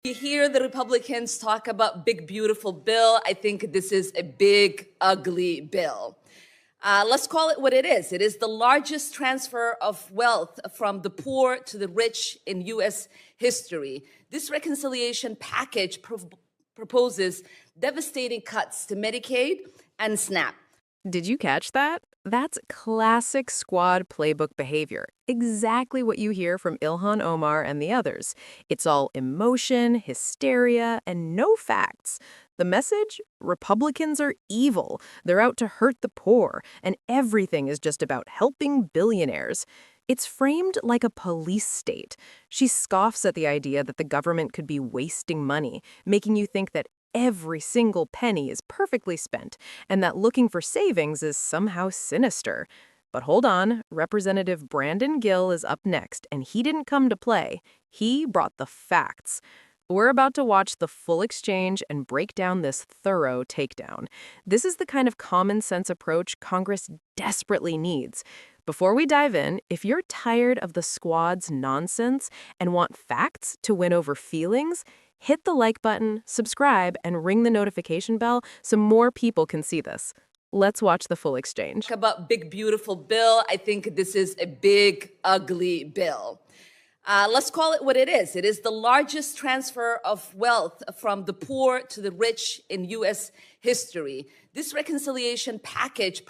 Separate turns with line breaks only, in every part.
You hear the Republicans talk about big, beautiful bill. I think this is a big, ugly bill. Let's call it what it is. It is the largest transfer of wealth from the poor to the rich in U.S. history. This reconciliation package proposes devastating cuts to Medicaid and SNAP.
Did you catch that? That's classic squad playbook behavior. Exactly what you hear from Ilhan Omar and the others. It's all emotion, hysteria, and no facts. The message? Republicans are evil. They're out to hurt the poor, and everything is just about helping billionaires. It's framed like a police state. She scoffs at the idea that the government could be wasting money, making you think that every single penny is perfectly spent, and that looking for savings is somehow sinister. But hold on, Representative Brandon Gill is up next, and he didn't come to play. He brought the facts. We're about to watch the full exchange and break down this thorough takedown. This is the kind of common sense approach Congress desperately needs. Before we dive in, if you're tired of the squad's nonsense and want facts to win over feelings, hit the like button, subscribe, and ring the notification bell so more people can see this. Let's watch the full exchange.
Talk about big, beautiful bill. I think this is a big, ugly bill. Let's call it what it is. It is the largest transfer of wealth from the poor to the rich in U.S. history. This reconciliation package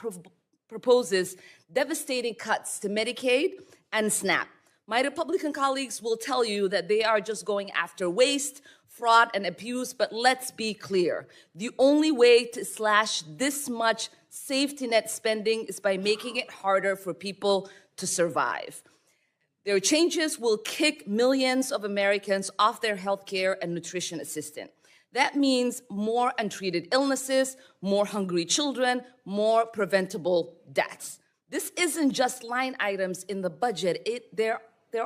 proposes devastating cuts to Medicaid and SNAP. My Republican colleagues will tell you that they are just going after waste, fraud, and abuse, but let's be clear. The only way to slash this much safety net spending is by making it harder for people to survive. Their changes will kick millions of Americans off their health care and nutrition assistance. That means more untreated illnesses, more hungry children, more preventable deaths. This isn't just line items in the budget. There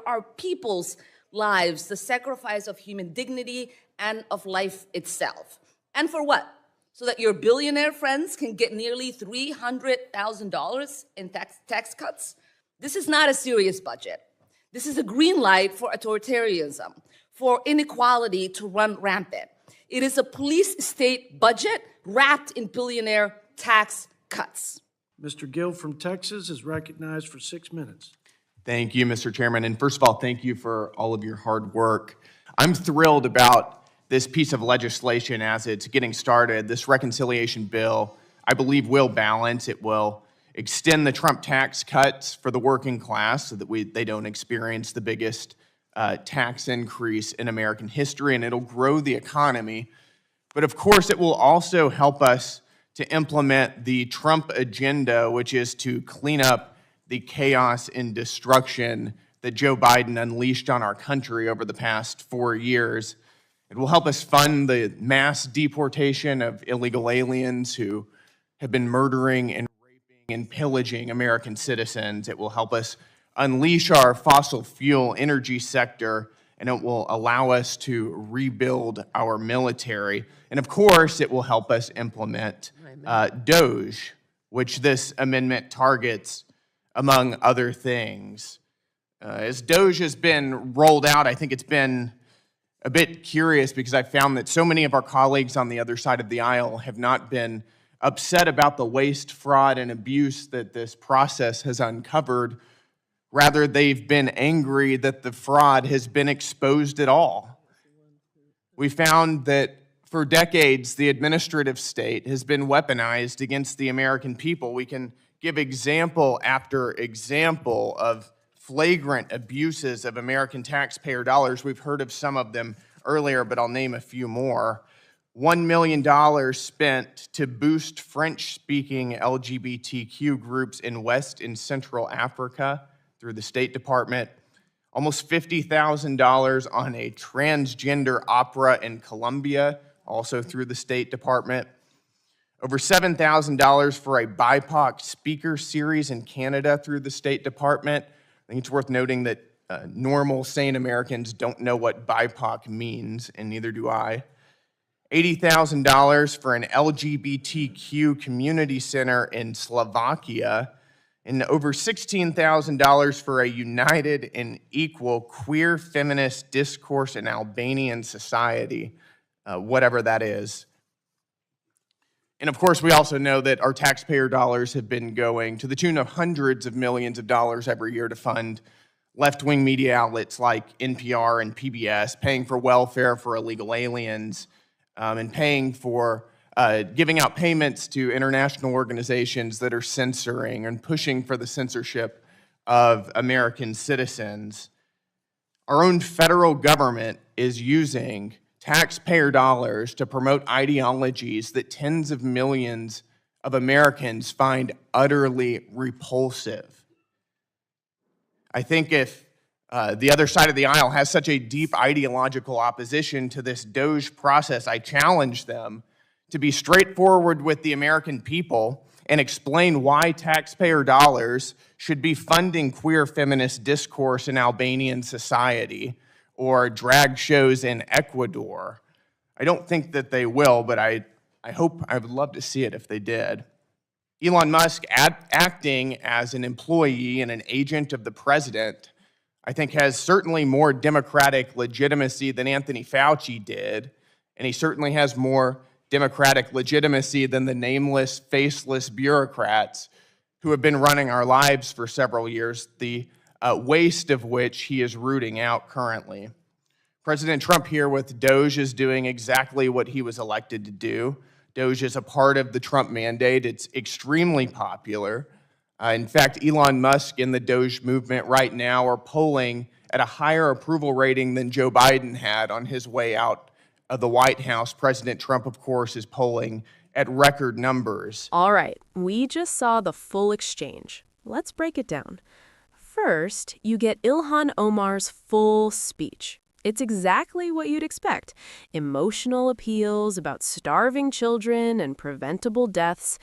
are people's lives, the sacrifice of human dignity and of life itself. And for what? So that your billionaire friends can get nearly $300,000 in tax cuts? This is not a serious budget. This is a green light for authoritarianism, for inequality to run rampant. It is a police state budget wrapped in billionaire tax cuts.
Mr. Gill from Texas is recognized for 6 minutes.
Thank you, Mr. Chairman. And first of all, thank you for all of your hard work. I'm thrilled about this piece of legislation as it's getting started. This reconciliation bill, I believe, will balance. It will extend the Trump tax cuts for the working class so that they don't experience the biggest tax increase in American history, and it'll grow the economy. But of course, it will also help us to implement the Trump agenda, which is to clean up the chaos and destruction that Joe Biden unleashed on our country over the past 4 years. It will help us fund the mass deportation of illegal aliens who have been murdering and raping and pillaging American citizens. It will help us unleash our fossil fuel energy sector, and it will allow us to rebuild our military. And of course, it will help us implement DOGE, which this amendment targets, among other things. As DOGE has been rolled out, I think it's been a bit curious because I found that so many of our colleagues on the other side of the aisle have not been upset about the waste, fraud, and abuse that this process has uncovered. Rather, they've been angry that the fraud has been exposed at all. We found that for decades, the administrative state has been weaponized against the American people. We can give example after example of flagrant abuses of American taxpayer dollars. We've heard of some of them earlier, but I'll name a few more. $1 million spent to boost French-speaking LGBTQ groups in West and Central Africa through the State Department. Almost $50,000 on a transgender opera in Colombia, also through the State Department. Over $7,000 for a BIPOC speaker series in Canada through the State Department. I think it's worth noting that normal, sane Americans don't know what BIPOC means, and neither do I. $80,000 for an LGBTQ community center in Slovakia. and over $16,000 for a united and equal queer feminist discourse in Albanian society, whatever that is. And of course, we also know that our taxpayer dollars have been going to the tune of hundreds of millions of dollars every year to fund left-wing media outlets like NPR and PBS, paying for welfare for illegal aliens, and paying for giving out payments to international organizations that are censoring and pushing for the censorship of American citizens. Our own federal government is using taxpayer dollars to promote ideologies that tens of millions of Americans find utterly repulsive. I think if the other side of the aisle has such a deep ideological opposition to this DOGE process, I challenge them to be straightforward with the American people and explain why taxpayer dollars should be funding queer feminist discourse in Albanian society or drag shows in Ecuador. I don't think that they will, but I would love to see it if they did. Elon Musk, acting as an employee and an agent of the president, I think has certainly more democratic legitimacy than Anthony Fauci did, and he certainly has more democratic legitimacy than the nameless, faceless bureaucrats who have been running our lives for several years, the waste of which he is rooting out currently. President Trump here with DOGE is doing exactly what he was elected to do. DOGE is a part of the Trump mandate. It's extremely popular. In fact, Elon Musk and the DOGE movement right now are polling at a higher approval rating than Joe Biden had on his way out of the White House. President Trump, of course, is polling at record numbers.
All right, we just saw the full exchange. Let's break it down. First, you get Ilhan Omar's full speech. It's exactly what you'd expect. Emotional appeals about starving children and preventable deaths.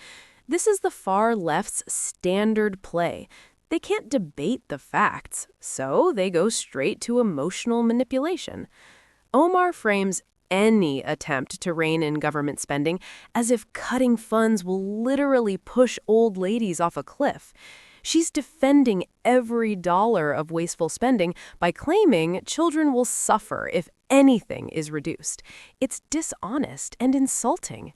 This is the far left's standard play. They can't debate the facts, so they go straight to emotional manipulation. Omar frames any attempt to rein in government spending as if cutting funds will literally push old ladies off a cliff. She's defending every dollar of wasteful spending by claiming children will suffer if anything is reduced. It's dishonest and insulting.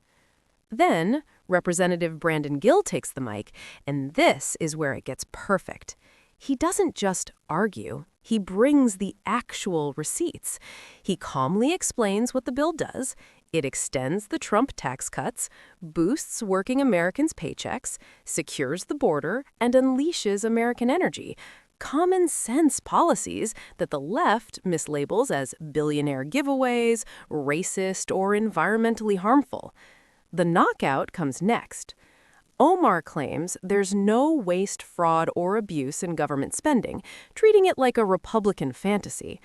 Then, Representative Brandon Gill takes the mic, and this is where it gets perfect. He doesn't just argue. He brings the actual receipts. He calmly explains what the bill does. It extends the Trump tax cuts, boosts working Americans' paychecks, secures the border, and unleashes American energy. Common sense policies that the left mislabels as billionaire giveaways, racist, or environmentally harmful. The knockout comes next. Omar claims there's no waste, fraud, or abuse in government spending, treating it like a Republican fantasy.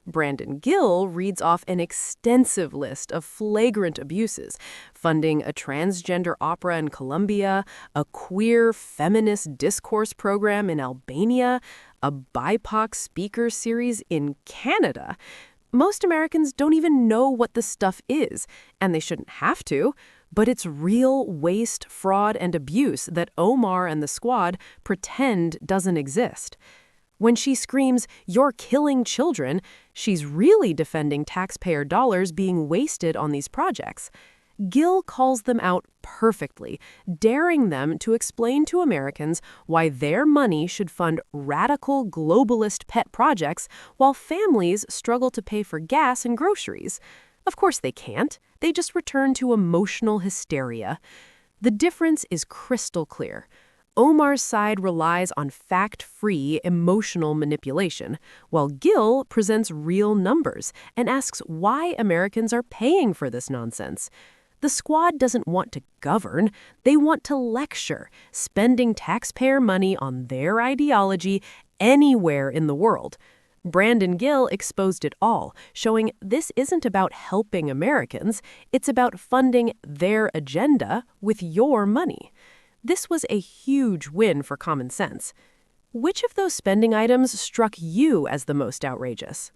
Brandon Gill reads off an extensive list of flagrant abuses, funding a transgender opera in Colombia, a queer feminist discourse program in Albania, a BIPOC speaker series in Canada. Most Americans don't even know what the stuff is, and they shouldn't have to. But it's real waste, fraud, and abuse that Omar and the squad pretend doesn't exist. When she screams, "You're killing children," she's really defending taxpayer dollars being wasted on these projects. Gill calls them out perfectly, daring them to explain to Americans why their money should fund radical globalist pet projects while families struggle to pay for gas and groceries. Of course they can't. They just return to emotional hysteria. The difference is crystal clear. Omar's side relies on fact-free emotional manipulation, while Gill presents real numbers and asks why Americans are paying for this nonsense. The squad doesn't want to govern. They want to lecture, spending taxpayer money on their ideology anywhere in the world. Brandon Gill exposed it all, showing this isn't about helping Americans, it's about funding their agenda with your money. This was a huge win for common sense. Which of those spending items struck you as the most outrageous?